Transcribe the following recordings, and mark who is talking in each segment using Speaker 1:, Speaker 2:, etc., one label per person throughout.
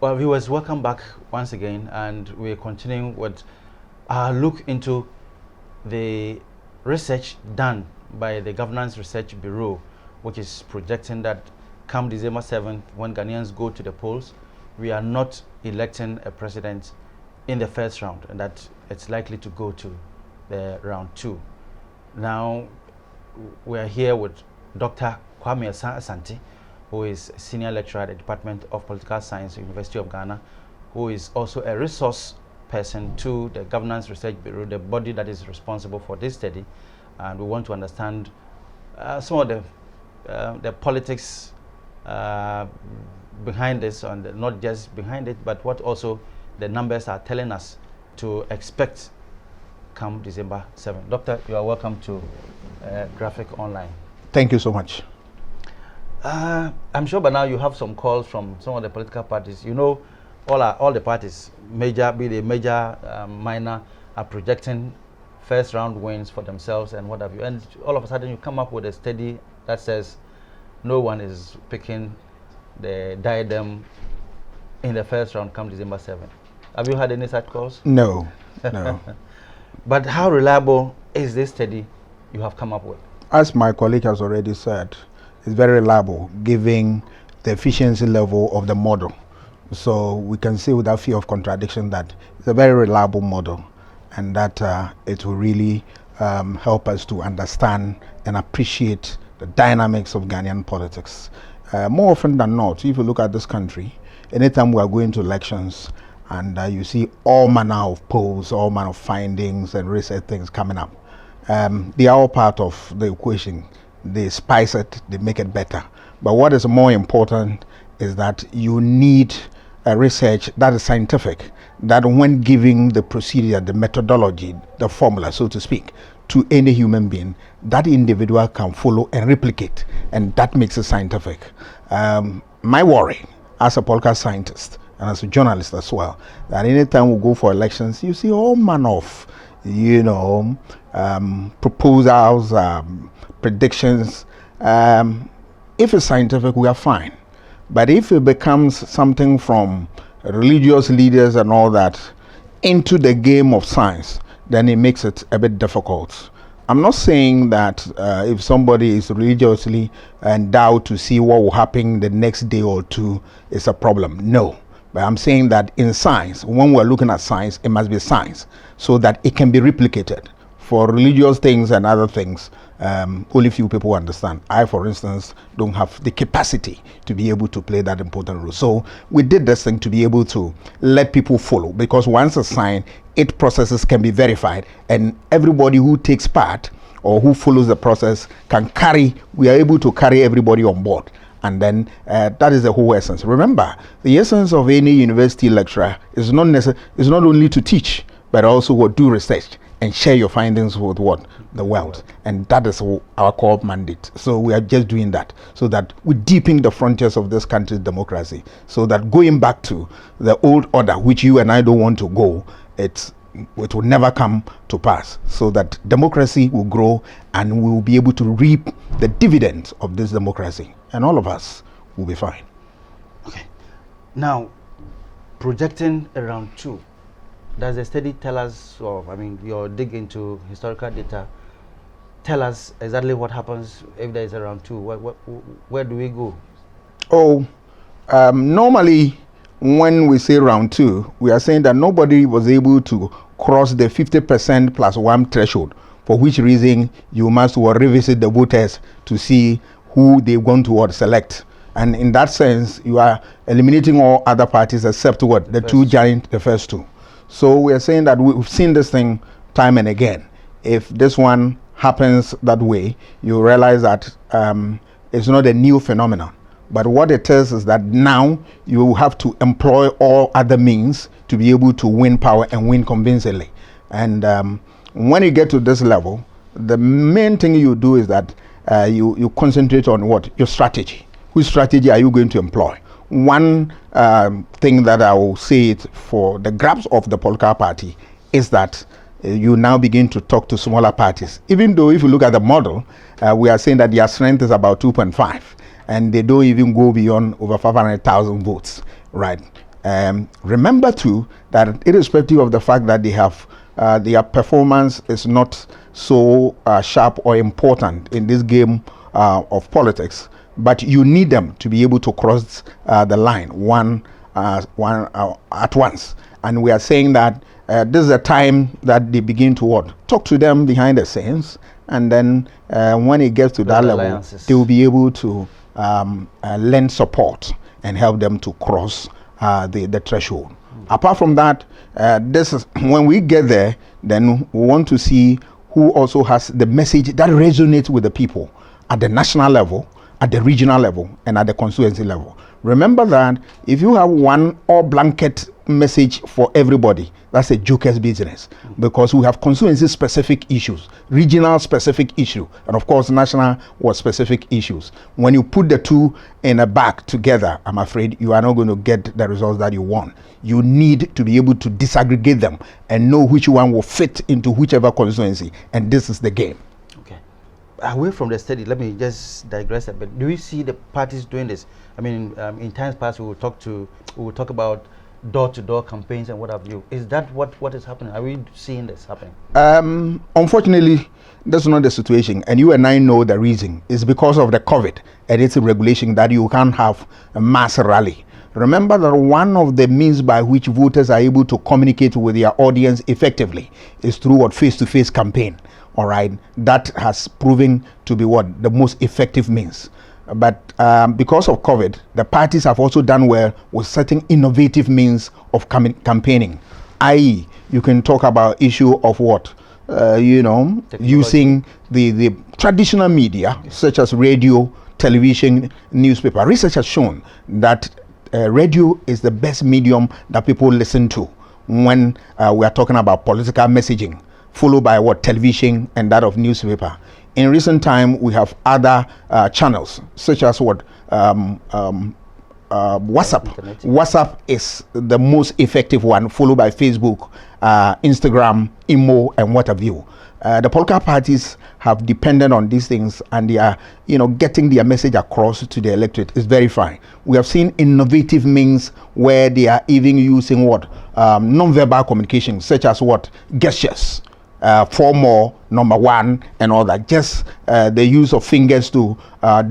Speaker 1: Well, viewers, welcome back once again, and we're continuing with our look into the research done by the Governance Research Bureau, which is projecting that come December 7th, when Ghanaians go to the polls, we are not electing a president in the first round, and that it's likely to go to the round 2. Now, we are here with Dr. Kwame Asante, who is a senior lecturer at the Department of Political Science, University of Ghana, who is also a resource person to the Governance Research Bureau, the body that is responsible for this study. And we want to understand some of the politics behind this, and not just behind it, but what also the numbers are telling us to expect come December 7th. Doctor, you are welcome to Graphic Online.
Speaker 2: Thank you so much.
Speaker 1: I'm sure by now you have some calls from some of the political parties. You know, all the parties, major, be they major, minor, are projecting first round wins for themselves and what have you. And all of a sudden you come up with a study that says no one is picking the diadem in the first round come December 7th. Have you had any such calls?
Speaker 2: No, no.
Speaker 1: But how reliable is this study you have come up with?
Speaker 2: As my colleague has already said, it's very reliable, given the efficiency level of the model. So we can say without fear of contradiction that it's a very reliable model, and that it will really help us to understand and appreciate the dynamics of Ghanaian politics. More often than not, if you look at this country, anytime we are going to elections, and you see all manner of polls, all manner of findings and research things coming up, they are all part of the equation. They spice it, they make it better. But what is more important is that you need a research that is scientific, that when giving the procedure, the methodology, the formula, so to speak, to any human being, that individual can follow and replicate, and that makes it scientific. My worry as a political scientist and as a journalist as well, that anytime we go for elections, you see all manner of, proposals, predictions. If it's scientific, we are fine. But if it becomes something from religious leaders and all that into the game of science, then it makes it a bit difficult. I'm not saying that if somebody is religiously endowed to see what will happen the next day or two, it's a problem. No. But I'm saying that in science, when we're looking at science, it must be science so that it can be replicated. For religious things and other things, only few people understand. I, for instance, don't have the capacity to be able to play that important role. So we did this thing to be able to let people follow, because once a sign, its processes can be verified, and everybody who takes part or who follows the process can carry, we are able to carry everybody on board. And then that is the whole essence. Remember, the essence of any university lecturer is not only to teach, but also to do research and share your findings with the world. And that is our core mandate. So we are just doing that so that we deepen the frontiers of this country's democracy, so that going back to the old order, which you and I don't want to go, it will never come to pass, so that democracy will grow and we will be able to reap the dividends of this democracy, and all of us will be fine.
Speaker 1: Okay. Now, projecting around 2, does the study tell us, or your dig into historical data, tell us exactly what happens if there is a round 2? Where do we go?
Speaker 2: Normally, when we say round 2, we are saying that nobody was able to cross the 50% plus 1 threshold, for which reason you must revisit the voters to see who they want to select. And in that sense, you are eliminating all other parties except the first two. So we are saying that we've seen this thing time and again. If this one happens that way, you realize that it's not a new phenomenon. But what it is that now you have to employ all other means to be able to win power and win convincingly. And when you get to this level, the main thing you do is that you concentrate on your strategy. Which strategy are you going to employ? One thing that I will say for the grabs of the political party is that you now begin to talk to smaller parties. Even though if you look at the model, we are saying that their strength is about 2.5, and they don't even go beyond over 500,000 votes, right? Remember too that irrespective of the fact that they have their performance is not so sharp or important in this game of politics, but you need them to be able to cross the line one at once. And we are saying that this is a time that they begin to what? Talk to them behind the scenes, and then when it gets to that level, they will be able to lend support and help them to cross the threshold. Apart from that, this is when we get there, then we want to see who also has the message that resonates with the people at the national level, at the regional level, and at the constituency level. Remember that if you have one all blanket message for everybody, that's a joker's business, because we have constituency specific issues, regional specific issue, and of course national or specific issues. When you put the two in a bag together, I'm afraid you are not going to get the results that you want. You need to be able to disaggregate them and know which one will fit into whichever constituency, and this is the game.
Speaker 1: Away from the study, let me just digress a bit. Do you see the parties doing this? I mean, in times past, we will talk about door-to-door campaigns and what have you. Is that what is happening? Are we seeing this happening?
Speaker 2: Unfortunately, that's not the situation, and you and I know the reason. It's because of the COVID and its regulation that you can't have a mass rally. Remember that one of the means by which voters are able to communicate with their audience effectively is through what? Face-to-face campaign. All right, that has proven to be what? The most effective means. But because of COVID, the parties have also done well with certain innovative means of campaigning, i.e., you can talk about issue of what? Using the traditional media, such as radio, television, newspaper. Research has shown that radio is the best medium that people listen to when we are talking about political messaging, followed by what? Television and that of newspaper. In recent time, we have other channels, such as what? WhatsApp. WhatsApp is the most effective one, followed by Facebook, Instagram, Imo, and what have you. The political parties have depended on these things, and they are, getting their message across to the electorate is very fine. We have seen innovative means where they are even using what? Non-verbal communication, such as what? Gestures. For more, number one, and all that. Just the use of fingers to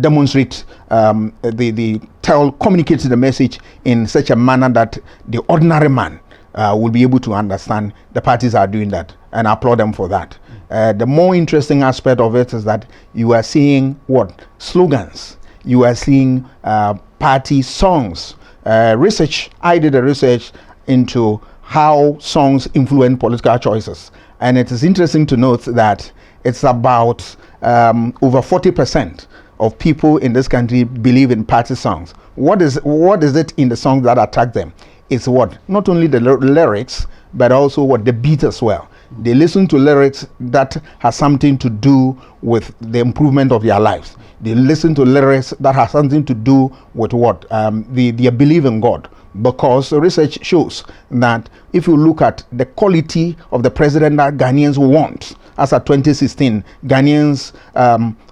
Speaker 2: demonstrate communicate the message in such a manner that the ordinary man will be able to understand. The parties are doing that, and I applaud them for that. The more interesting aspect of it is that you are seeing what? Slogans. You are seeing party songs. I did a research into how songs influence political choices. And it is interesting to note that it's about over 40% of people in this country believe in party songs. What is it in the songs that attract them? It's what? Not only the lyrics, but also what? The beat as well. They listen to lyrics that has something to do with the improvement of their lives. They listen to lyrics that has something to do with what? Their belief in God. Because research shows that if you look at the quality of the president that Ghanaians want, as of 2016, Ghanaians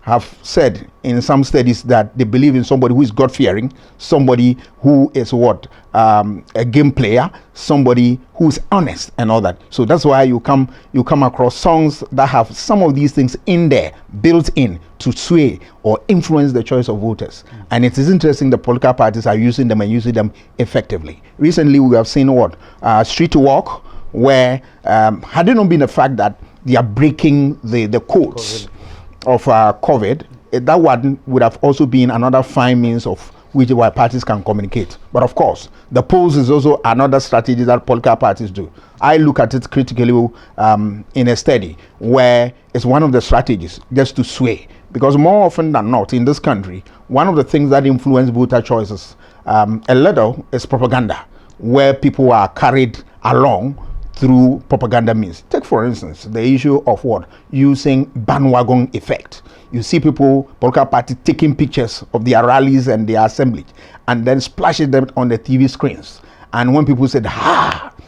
Speaker 2: have said in some studies that they believe in somebody who is God-fearing, somebody who is what? A game player, somebody who is honest and all that. So that's why you come across songs that have some of these things in there, built in to sway or influence the choice of voters. And it is interesting the political parties are using them and using them effectively. Recently, we have seen what? Street walk, where had it not been the fact that they are breaking the codes of COVID, that one would have also been another fine means of which why parties can communicate. But of course, the polls is also another strategy that political parties do. I look at it critically in a study where it's one of the strategies just to sway. Because more often than not in this country, one of the things that influence voter choices a little is propaganda, where people are carried along through propaganda means. Take for instance the issue of what? Using bandwagon effect. You see people, political parties taking pictures of their rallies and their assembly and then splashing them on the TV screens. And when people said,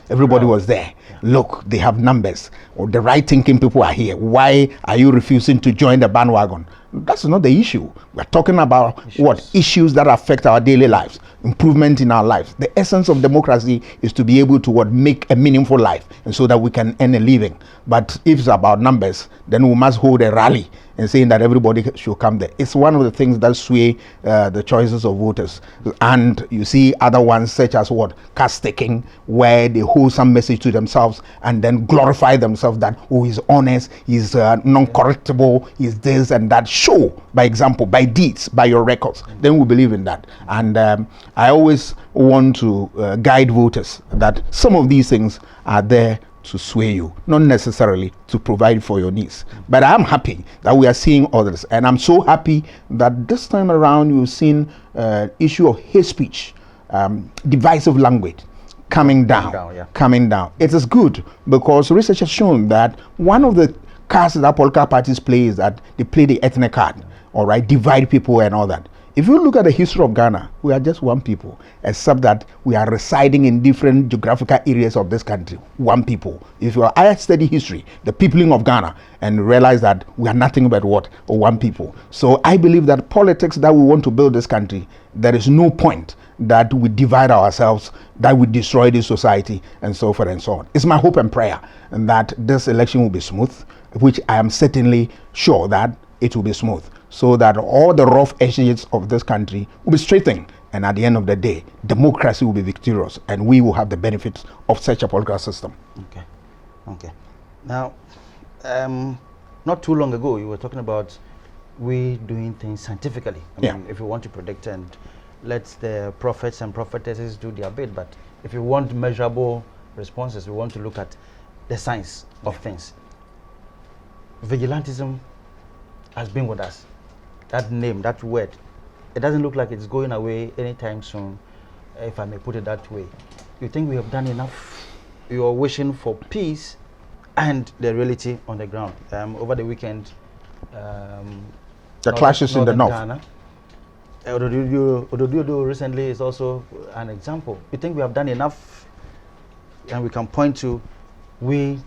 Speaker 2: everybody was there. Look, they have numbers. Or the right thinking people are here. Why are you refusing to join the bandwagon? That's not the issue. We're talking about
Speaker 1: Issues.
Speaker 2: what? Issues that affect our daily lives, improvement in our lives. The essence of democracy is to be able to what? Make a meaningful life, and so that we can earn a living. But if it's about numbers, then we must hold a rally and saying that everybody should come there. It's one of the things that sway the choices of voters. And you see other ones such as what? Caste taking, where they hold some message to themselves and then glorify themselves that, oh, he's honest, he's non-correctable, he's this and that. Show by example, by deeds, by your records. Then we believe in that. And I always want to guide voters that some of these things are there to sway you, not necessarily to provide for your needs. But I'm happy that we are seeing others, and I'm so happy that this time around you've seen issue of hate speech, divisive language coming down. It is good because research has shown that one of the cards that political parties play is that they play the ethnic card, all right, divide people and all that. If you look at the history of Ghana, we are just one people, except that we are residing in different geographical areas of this country. One people. If you study history, the peopling of Ghana, and realize that we are nothing but what? One people. So I believe that politics that we want to build this country, there is no point that we divide ourselves, that we destroy this society, and so forth and so on. It's my hope and prayer that this election will be smooth, which I am certainly sure that it will be smooth, so that all the rough edges of this country will be straightened, and at the end of the day, democracy will be victorious, and we will have the benefits of such a political system.
Speaker 1: Okay. Now, not too long ago, you were talking about we doing things scientifically. I mean, if you want to predict, and let the prophets and prophetesses do their bit, but if you want measurable responses, we want to look at the science of things. Vigilantism has been with us. That name, that word, it doesn't look like it's going away anytime soon, if I may put it that way. You think we have done enough? You are wishing for peace and the reality on the ground. Over the weekend,
Speaker 2: the clashes in the north.
Speaker 1: Ghana, Ododudu recently is also an example. You think we have done enough, and we can point to we,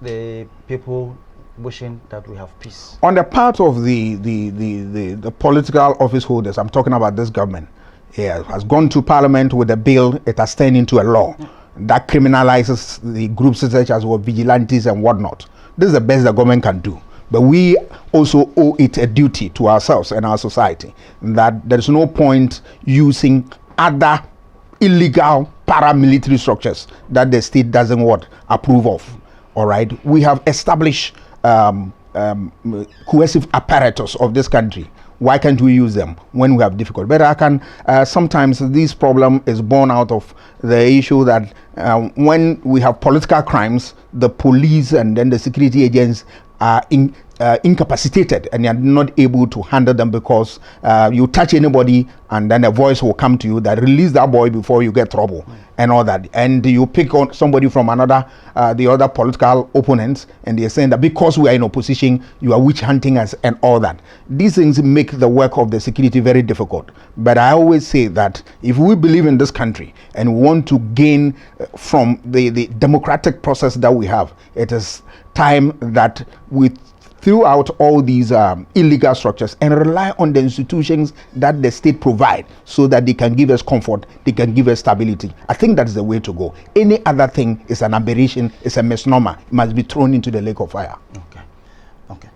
Speaker 1: the people, wishing that we have peace?
Speaker 2: On the part of the political office holders, I'm talking about this government, has gone to parliament with a bill. It has turned into a law that criminalizes the groups such as vigilantes and whatnot. This is the best the government can do. But we also owe it a duty to ourselves and our society that there is no point using other illegal paramilitary structures that the state doesn't approve of. All right, we have established coercive apparatus of this country. Why can't we use them when we have difficulty? But I can sometimes this problem is born out of the issue that when we have political crimes, the police and then the security agents are incapacitated and you're not able to handle them because you touch anybody and then a voice will come to you that release that boy before you get trouble and all that. And you pick on somebody from the other political opponents, and they're saying that because we are in opposition, you are witch hunting us and all that. These things make the work of the security very difficult. But I always say that if we believe in this country and we want to gain from the democratic process that we have, it is time that we throw out all these illegal structures and rely on the institutions that the state provide so that they can give us comfort, they can give us stability. I think that's the way to go. Any other thing is an aberration, it's a misnomer. It must be thrown into the lake of fire.
Speaker 1: Okay.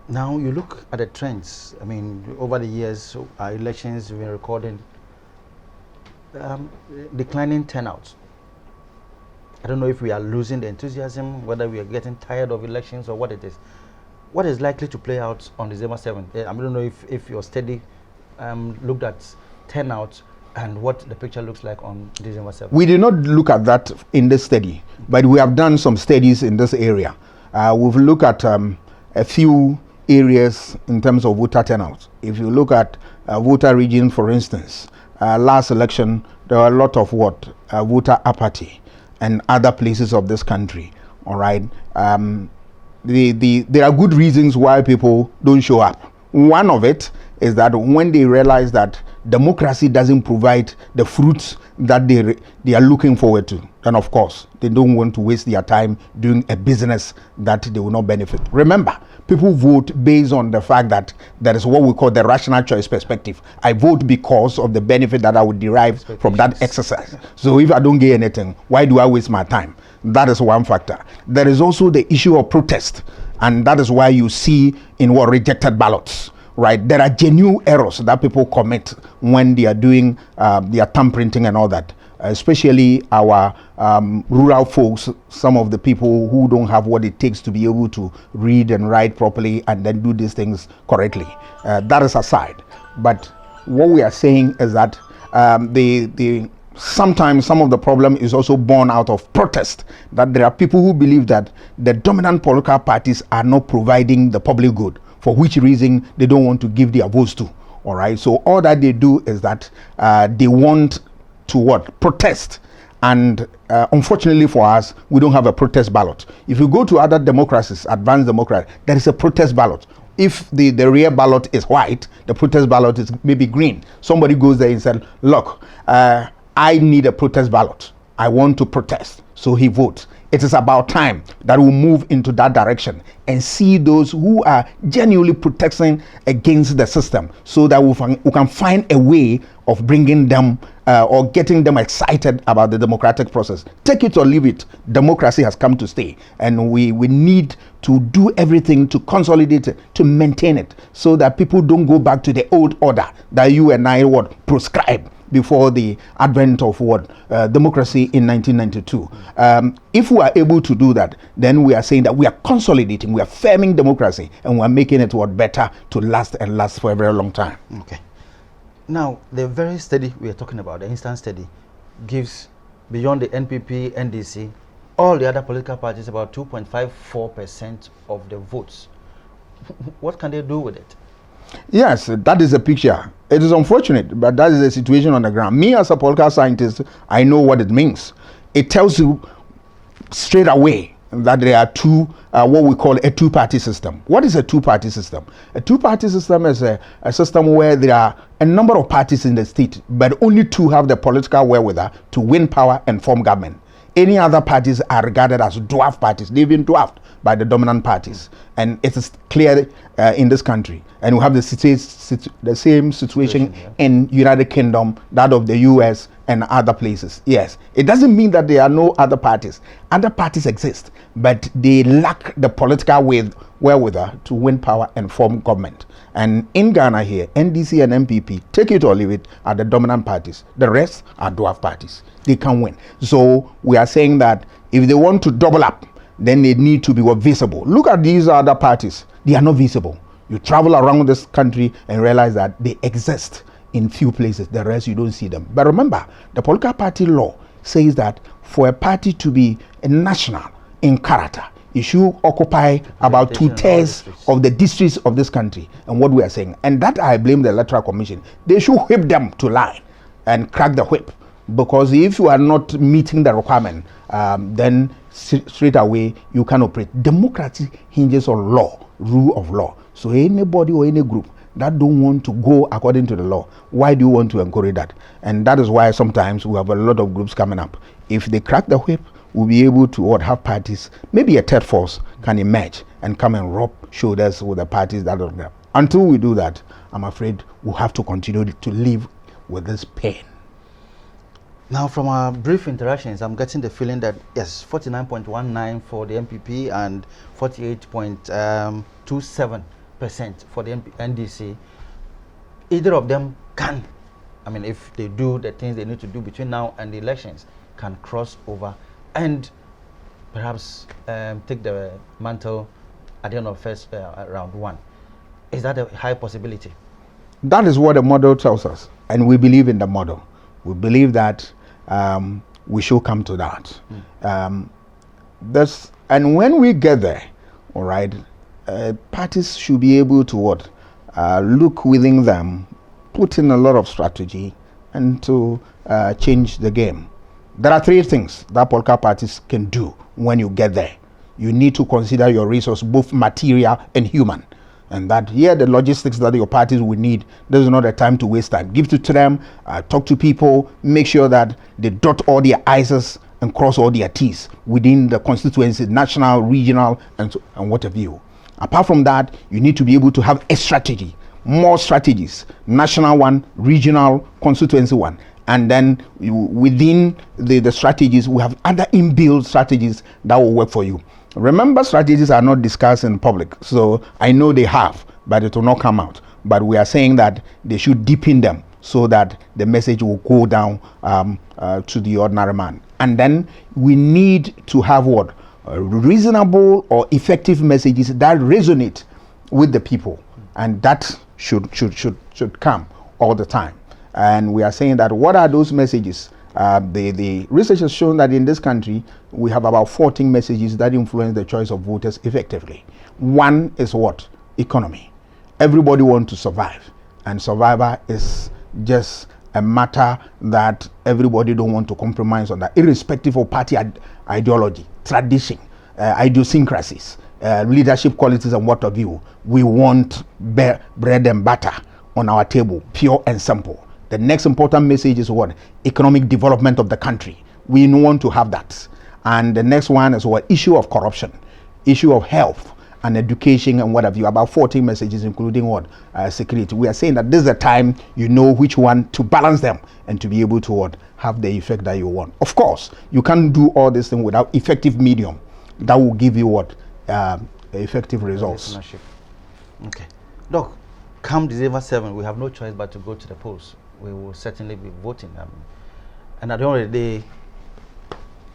Speaker 1: Now you look at the trends. I mean, over the years, our elections we've been recording declining turnout. I don't know if we are losing the enthusiasm, whether we are getting tired of elections or what it is. What is likely to play out on December 7th? I don't know if your study looked at turnout and what the picture looks like on December 7th.
Speaker 2: We did not look at that in this study, but we have done some studies in this area. We've looked at a few areas in terms of voter turnout. If you look at voter region, for instance, last election, there were a lot of voter apathy and other places of this country. All right. There are good reasons why people don't show up. One of it is that when they realize that democracy doesn't provide the fruits that they are looking forward to, then of course they don't want to waste their time doing a business that they will not benefit. Remember, people vote based on the fact that there is what we call the rational choice perspective. I vote because of the benefit that I would derive from that exercise. So if I don't get anything, why do I waste my time? That is one factor. There is also the issue of protest, and that is why you see in what rejected ballots. Right, there are genuine errors that people commit when they are doing their thumb printing and all that. Especially our rural folks, some of the people who don't have what it takes to be able to read and write properly and then do these things correctly. That is aside. But what we are saying is that sometimes some of the problem is also born out of protest, that there are people who believe that the dominant political parties are not providing the public good, for which reason they don't want to give their votes to. All right, so all that they do is that they want to what? Protest. And unfortunately for us, we don't have a protest ballot. If you go to other democracies, advanced democracy, there is a protest ballot. If the real ballot is white, the protest ballot is maybe green. Somebody goes there and says, look, I need a protest ballot. I want to protest. So he votes. It is about time that we move into that direction and see those who are genuinely protesting against the system, so that we can find a way of bringing them or getting them excited about the democratic process. Take it or leave it. Democracy has come to stay, and we need to do everything to consolidate it, to maintain it, so that people don't go back to the old order that you and I would prescribe before the advent of democracy in 1992. If we are able to do that, then we are saying that we are consolidating, we are firming democracy, and we are making it better to last and last for a very long time.
Speaker 1: Okay. Now, the very study we are talking about, the instant study, gives beyond the NPP, NDC, all the other political parties about 2.54% of the votes. What can they do with it?
Speaker 2: Yes, that is a picture. It is unfortunate, but that is the situation on the ground. Me as a political scientist, I know what it means. It tells you straight away that there are two, what we call a two-party system. What is a two-party system? A two-party system is a system where there are a number of parties in the state, but only two have the political wherewithal to win power and form government. Any other parties are regarded as dwarf parties. They've been dwarfed by the dominant parties, and it is clear in this country. And we have the same situation in United Kingdom, that of the US and other places. Yes, it doesn't mean that there are no other parties. Other parties exist, but they lack the political wherewithal to win power and form government. And in Ghana here, NDC and MPP, take it or leave it, are the dominant parties. The rest are dwarf parties. They can win. So we are saying that if they want to double up, then they need to be visible. Look at these other parties. They are not visible. You travel around this country and realize that they exist in few places. The rest, you don't see them. But remember, the political party law says that for a party to be a national in character, it should occupy about 2/3 of the districts of this country. And what we are saying, and that I blame the Electoral Commission. They should whip them to line and crack the whip. Because if you are not meeting the requirement, then straight away you can operate. Democracy hinges on law, rule of law. So anybody or any group that don't want to go according to the law, why do you want to encourage that? And that is why sometimes we have a lot of groups coming up. If they crack the whip, we'll be able to have parties, maybe a third force can emerge and come and rub shoulders with the parties that are there. Until we do that, I'm afraid we'll have to continue to live with this pain.
Speaker 1: Now, from our brief interactions, I'm getting the feeling that, yes, 49.19 for the MPP and 48.27% for the NDC. Either of them can, if they do the things they need to do between now and the elections, can cross over and perhaps take the mantle at the end of first round one. Is that a high possibility?
Speaker 2: That is what the model tells us, and we believe in the model. We believe that we should come to that. And when we get there, all right, parties should be able to look within them, put in a lot of strategy, and to change the game. There are three things that political parties can do when you get there. You need to consider your resource, both material and human. And that here the logistics that your parties will need, there's not a time to waste time. Give it to them, talk to people, make sure that they dot all their I's and cross all their T's within the constituency, national, regional, and what have you. Apart from that, you need to be able to have a strategy, more strategies, national one, regional, constituency one. And then within the strategies, we have other inbuilt strategies that will work for you. Remember, strategies are not discussed in public. So I know they have, but it will not come out. But we are saying that they should deepen them so that the message will go down to the ordinary man. And then we need to have what? Reasonable or effective messages that resonate with the people. And that should come all the time. And we are saying that what are those messages? The research has shown that in this country, we have about 14 messages that influence the choice of voters effectively. One is what? Economy. Everybody wants to survive. And survival is just a matter that everybody don't want to compromise on that, irrespective of party ideology, tradition, idiosyncrasies, leadership qualities and what have you. We want bread and butter on our table, pure and simple. The next important message is what? Economic development of the country. We want to have that. And the next one is what? Issue of corruption, issue of health and education and what have you. About 14 messages, including what? Security. We are saying that this is the time you know which one to balance them and to be able to what? Have the effect that you want. Of course, you can't do all this thing without effective medium that will give you what? Effective results.
Speaker 1: Okay. Doc, come December 7, we have no choice but to go to the polls. We will certainly be voting. And at the end of the day,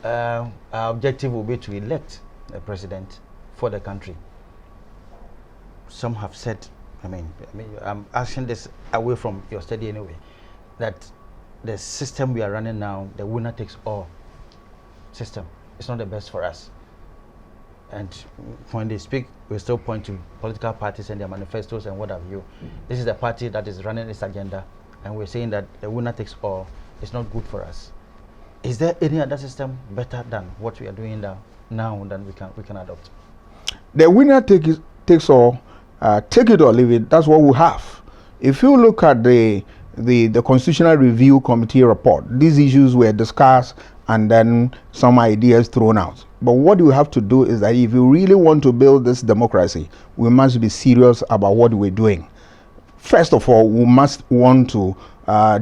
Speaker 1: our objective will be to elect a president for the country. Some have said, I'm asking this away from your study anyway, that the system we are running now, the winner takes all system, is not the best for us. And when they speak, we still point to political parties and their manifestos and what have you. This is the party that is running this agenda, and we're saying that the winner takes all is not good for us. Is there any other system better than what we are doing now that we can adopt?
Speaker 2: The winner takes all, take it or leave it. That's what we have. If you look at the Constitutional Review Committee report, these issues were discussed and then some ideas thrown out. But what you have to do is that if you really want to build this democracy, we must be serious about what we're doing. First of all, we must want to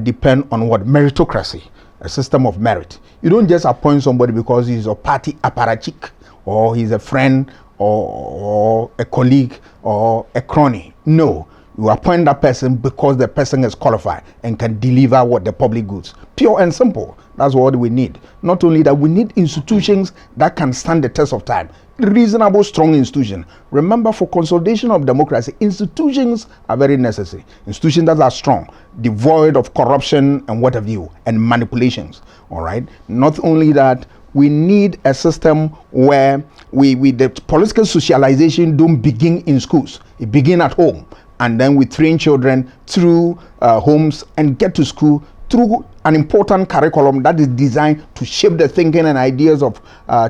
Speaker 2: depend on what? Meritocracy, a system of merit. You don't just appoint somebody because he's a party apparatchik or he's a friend or a colleague or a crony. No, you appoint that person because the person is qualified and can deliver what? The public goods. Pure and simple. That's what we need. Not only that, we need institutions that can stand the test of time. Reasonable, strong institution. Remember, for consolidation of democracy, institutions are very necessary. Institutions that are strong, devoid of corruption and what have you, and manipulations. All right. Not only that, we need a system where the political socialization don't begin in schools. It begin at home, and then we train children through homes and get to school through an important curriculum that is designed to shape the thinking and ideas of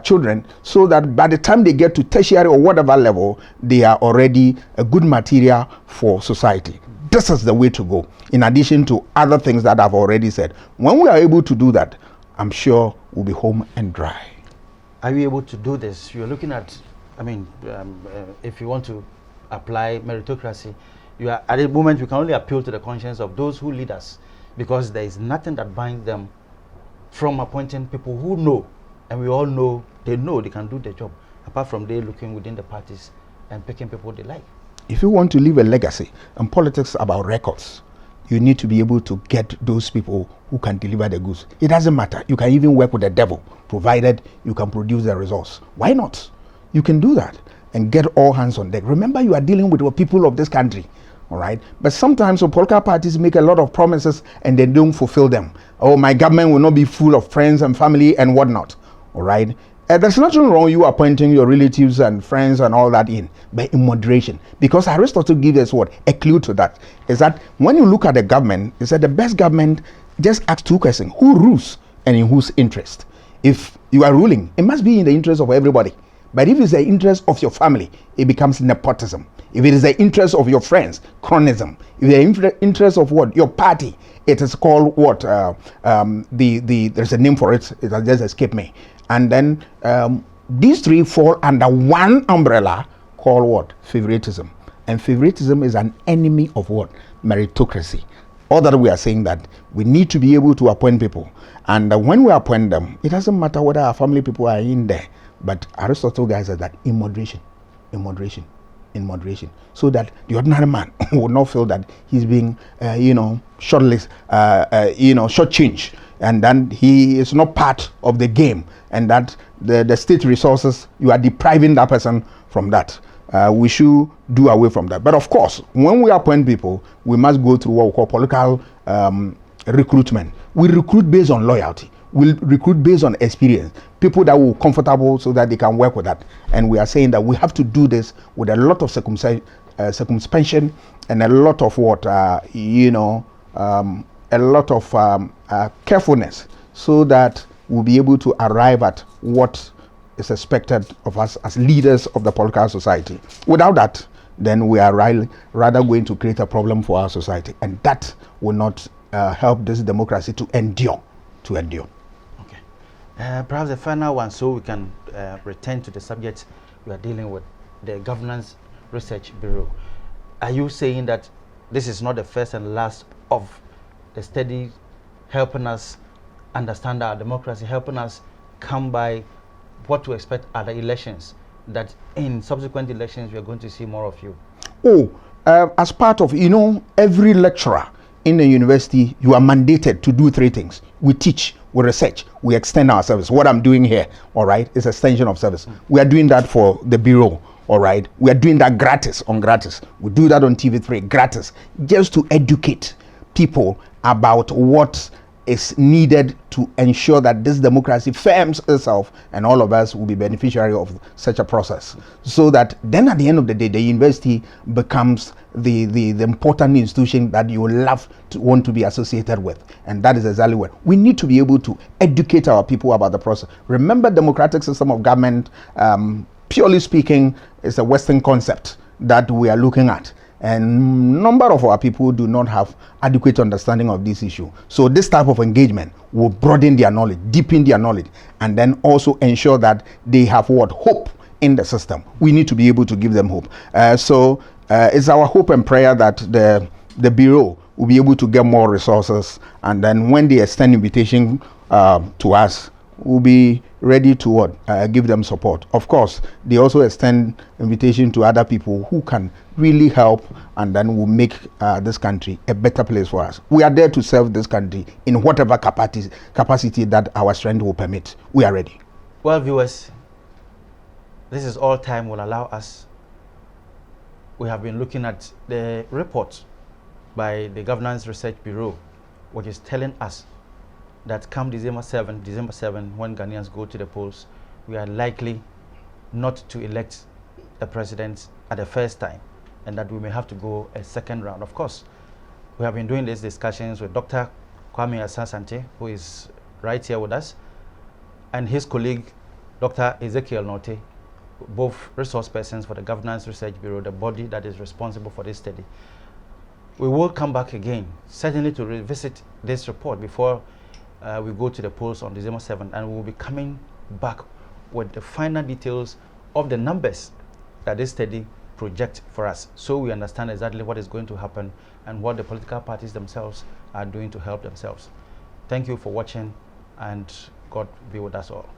Speaker 2: children, so that by the time they get to tertiary or whatever level, they are already a good material for society. This is the way to go, in addition to other things that I've already said. When we are able to do that, I'm sure we'll be home and dry.
Speaker 1: Are you able to do this? You're looking at, if you want to apply meritocracy, you are, at the moment, you can only appeal to the conscience of those who lead us, because there is nothing that binds them from appointing people who know, and we all know they can do the job, apart from they looking within the parties and picking people they like.
Speaker 2: If you want to leave a legacy, and politics about records, you need to be able to get those people who can deliver the goods. It doesn't matter. You can even work with the devil, provided you can produce the results. Why not? You can do that and get all hands on deck. Remember, you are dealing with the people of this country. All right. But sometimes political parties make a lot of promises and they don't fulfill them. Oh, my government will not be full of friends and family and whatnot. All right. There's nothing wrong you appointing your relatives and friends and all that in, but in moderation. Because Aristotle gives us what? A clue to that. Is that when you look at the government, is that the best government just asks two questions: who rules and in whose interest? If you are ruling, it must be in the interest of everybody. But if it's the interest of your family, it becomes nepotism. If it is the interest of your friends, cronyism. If the interest of what? Your party, it is called what? There's a name for it. It has just escaped me. And then these three fall under one umbrella called what? Favoritism. And favoritism is an enemy of what? Meritocracy. All that we are saying that we need to be able to appoint people. And when we appoint them, it doesn't matter whether our family people are in there. But Aristotle guys says that in moderation, so that the ordinary man would not feel that he's being, shortchanged, and then he is not part of the game, and that the state resources, you are depriving that person from that. We should do away from that. But of course, when we appoint people, we must go through what we call political recruitment. We recruit based on loyalty. We recruit based on experience. People that will be comfortable so that they can work with that. And we are saying that we have to do this with a lot of circumspection and a lot of what, a lot of carefulness, so that we'll be able to arrive at what is expected of us as leaders of the political society. Without that, then we are rather going to create a problem for our society, and that will not help this democracy to endure. Okay.
Speaker 1: Perhaps the final one, so we can return to the subject we are dealing with, the Governance Research Bureau. Are you saying that this is not the first and last of the study helping us understand our democracy, helping us come by what to expect at the elections, that in subsequent elections we are going to see more of you?
Speaker 2: As part of, every lecturer in the university, you are mandated to do three things. We teach, we research, we extend our service. What I'm doing here, all right, is extension of service. We are doing that for the Bureau, all right. We are doing that gratis. We do that on TV3, gratis, just to educate people about what is needed to ensure that this democracy firms itself, and all of us will be beneficiary of such a process. So that then at the end of the day, the university becomes the important institution that you will want to be associated with. And that is exactly what we need to be able to educate our people about the process. Remember, democratic system of government, purely speaking, is a Western concept that we are looking at. And number of our people do not have adequate understanding of this issue. So this type of engagement will broaden their knowledge, deepen their knowledge, and then also ensure that they have hope in the system. We need to be able to give them hope. So it's our hope and prayer that the Bureau will be able to get more resources, and then when they extend invitation to us, we'll be ready to give them support. Of course, they also extend invitation to other people who can really help, and then will make this country a better place for us. We are there to serve this country in whatever capacity that our strength will permit. We are ready.
Speaker 1: Well, viewers, this is all time will allow us. We have been looking at the report by the Governance Research Bureau, which is telling us that come December 7, when Ghanaians go to the polls, we are likely not to elect the president at the first time, and that we may have to go a second round. Of course, we have been doing these discussions with Dr. Kwame Asah-Asante, who is right here with us, and his colleague, Dr. Ezekiel Norte, both resource persons for the Governance Research Bureau, the body that is responsible for this study. We will come back again, certainly to revisit this report before we go to the polls on December 7th, and we will be coming back with the final details of the numbers that this study projects for us, so we understand exactly what is going to happen and what the political parties themselves are doing to help themselves. Thank you for watching, and God be with us all.